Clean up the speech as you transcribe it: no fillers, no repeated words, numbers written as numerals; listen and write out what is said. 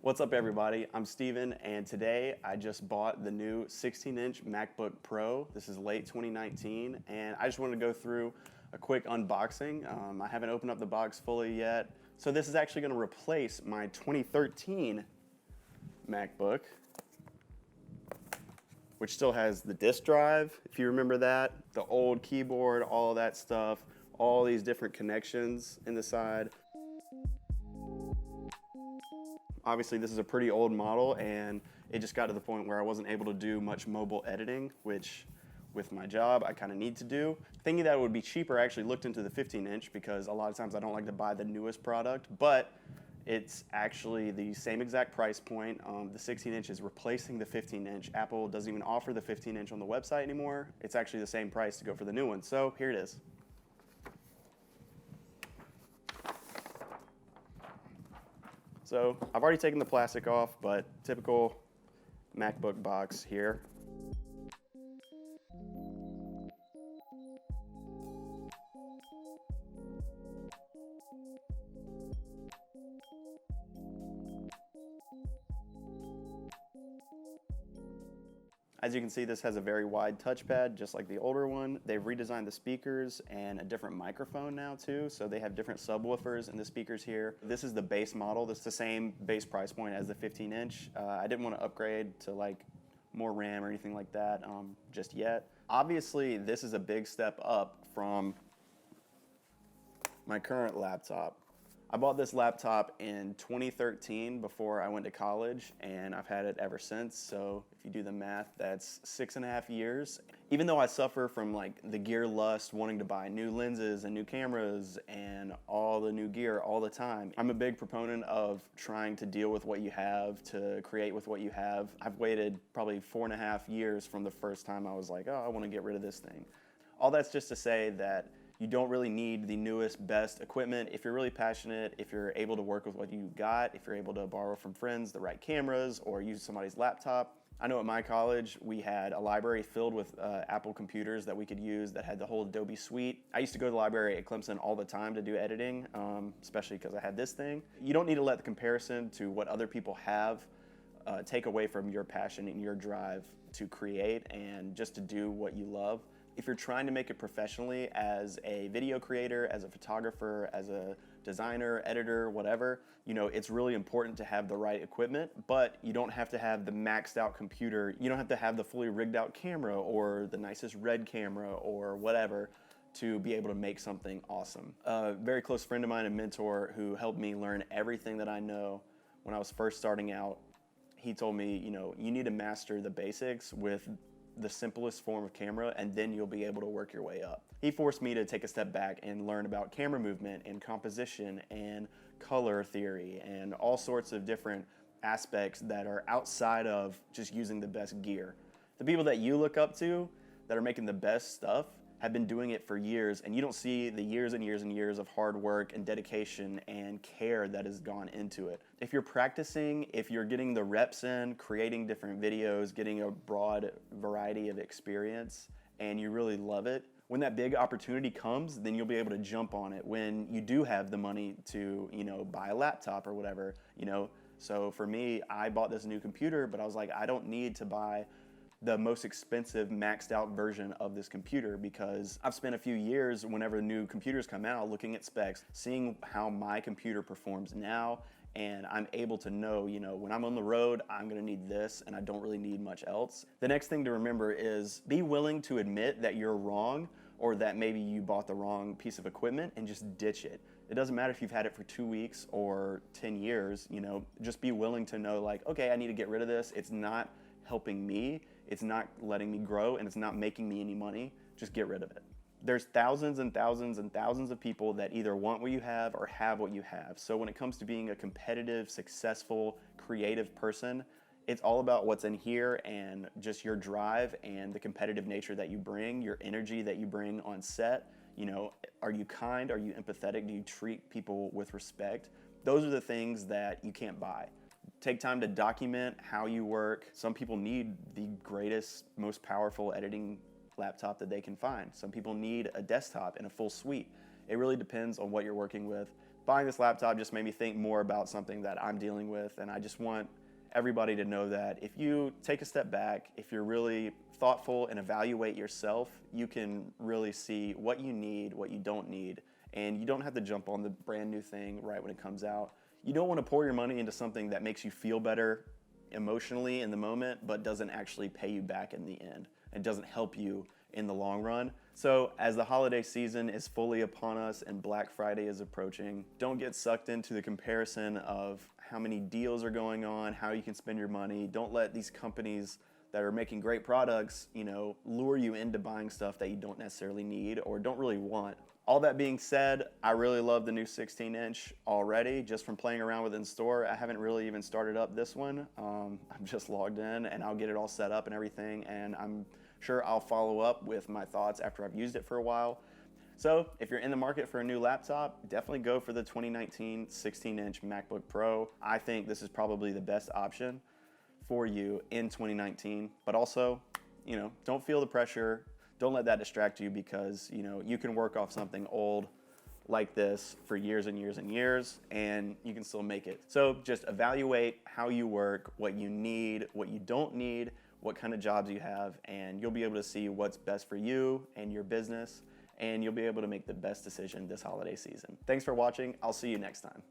What's up everybody, I'm Steven and today I just bought the new 16-inch MacBook Pro. This is late 2019 and I just wanted to go through a quick unboxing. I haven't opened up the box fully yet. So this is actually going to replace my 2013 MacBook, which still has the disk drive, if you remember that, the old keyboard, all of that stuff, all these different connections in the side. Obviously this is a pretty old model and it just got to the point where I wasn't able to do much mobile editing, which with my job I kind of need to do. Thinking that it would be cheaper, I actually looked into the 15-inch because a lot of times I don't like to buy the newest product, but it's actually the same exact price point. The 16-inch is replacing the 15-inch. Apple doesn't even offer the 15-inch on the website anymore. It's actually the same price to go for the new one. So here it is. So I've already taken the plastic off, but typical MacBook box here. As you can see, this has a very wide touchpad, just like the older one. They've redesigned the speakers and a different microphone now too, so they have different subwoofers in the speakers here. This is the base model. This is the same base price point as the 15-inch. I didn't want to upgrade to like more RAM or anything like that just yet. Obviously, this is a big step up from my current laptop. I bought this laptop in 2013 before I went to college, and I've had it ever since. So if you do the math, that's 6.5 years. Even though I suffer from like the gear lust, wanting to buy new lenses and new cameras and all the new gear all the time, I'm a big proponent of trying to deal with what you have, to create with what you have. I've waited probably 4.5 years from the first time I was like, oh, I want to get rid of this thing. All that's just to say that you don't really need the newest, best equipment. If you're really passionate, if you're able to work with what you got, if you're able to borrow from friends the right cameras or use somebody's laptop. I know at my college, we had a library filled with Apple computers that we could use that had the whole Adobe suite. I used to go to the library at Clemson all the time to do editing, especially because I had this thing. You don't need to let the comparison to what other people have take away from your passion and your drive to create and just to do what you love. If you're trying to make it professionally as a video creator, as a photographer, as a designer, editor, whatever, you know, it's really important to have the right equipment, but you don't have to have the maxed out computer. You don't have to have the fully rigged out camera or the nicest red camera or whatever to be able to make something awesome. A very close friend of mine and mentor who helped me learn everything that I know when I was first starting out, he told me, you know, you need to master the basics with the simplest form of camera, and then you'll be able to work your way up. He forced me to take a step back and learn about camera movement and composition and color theory and all sorts of different aspects that are outside of just using the best gear. The people that you look up to that are making the best stuff have been doing it for years, and you don't see the years and years and years of hard work and dedication and care that has gone into it. If you're practicing, if you're getting the reps in, creating different videos, getting a broad variety of experience, and you really love it, when that big opportunity comes, then you'll be able to jump on it when you do have the money to, you know, buy a laptop or whatever, you know. So for me, I bought this new computer, but I was like, I don't need to buy the most expensive maxed out version of this computer because I've spent a few years whenever new computers come out looking at specs, seeing how my computer performs now, and I'm able to know, you know, when I'm on the road, I'm gonna need this and I don't really need much else. The next thing to remember is be willing to admit that you're wrong or that maybe you bought the wrong piece of equipment and just ditch it. It doesn't matter if you've had it for 2 weeks or 10 years, you know, just be willing to know like, okay, I need to get rid of this. It's not helping me. It's not letting me grow and it's not making me any money. Just get rid of it. There's thousands and thousands and thousands of people that either want what you have or have what you have. So when it comes to being a competitive, successful, creative person, it's all about what's in here and just your drive and the competitive nature that you bring, your energy that you bring on set. You know, are you kind? Are you empathetic? Do you treat people with respect? Those are the things that you can't buy. Take time to document how you work. Some people need the greatest, most powerful editing laptop that they can find. Some people need a desktop and a full suite. It really depends on what you're working with. buying this laptop just made me think more about something that I'm dealing with, and I just want everybody to know that if you take a step back, if you're really thoughtful and evaluate yourself, you can really see what you need, what you don't need, and you don't have to jump on the brand new thing right when it comes out. You don't want to pour your money into something that makes you feel better emotionally in the moment, but doesn't actually pay you back in the end and doesn't help you in the long run. So as the holiday season is fully upon us and Black Friday is approaching, don't get sucked into the comparison of how many deals are going on, how you can spend your money. Don't let these companies that are making great products, lure you into buying stuff that you don't necessarily need or don't really want. All that being said, I really love the new 16-inch already, just from playing around with it in store. I haven't really even started up this one. I'm just logged in and I'll get it all set up and everything, and I'm sure I'll follow up with my thoughts after I've used it for a while. So if you're in the market for a new laptop, definitely go for the 2019 16-inch MacBook Pro. I think this is probably the best option for you in 2019, but also, don't feel the pressure. Don't let that distract you, because, you can work off something old like this for years and years and years, and you can still make it. So just evaluate how you work, what you need, what you don't need, what kind of jobs you have, and you'll be able to see what's best for you and your business, and you'll be able to make the best decision this holiday season. Thanks for watching. I'll see you next time.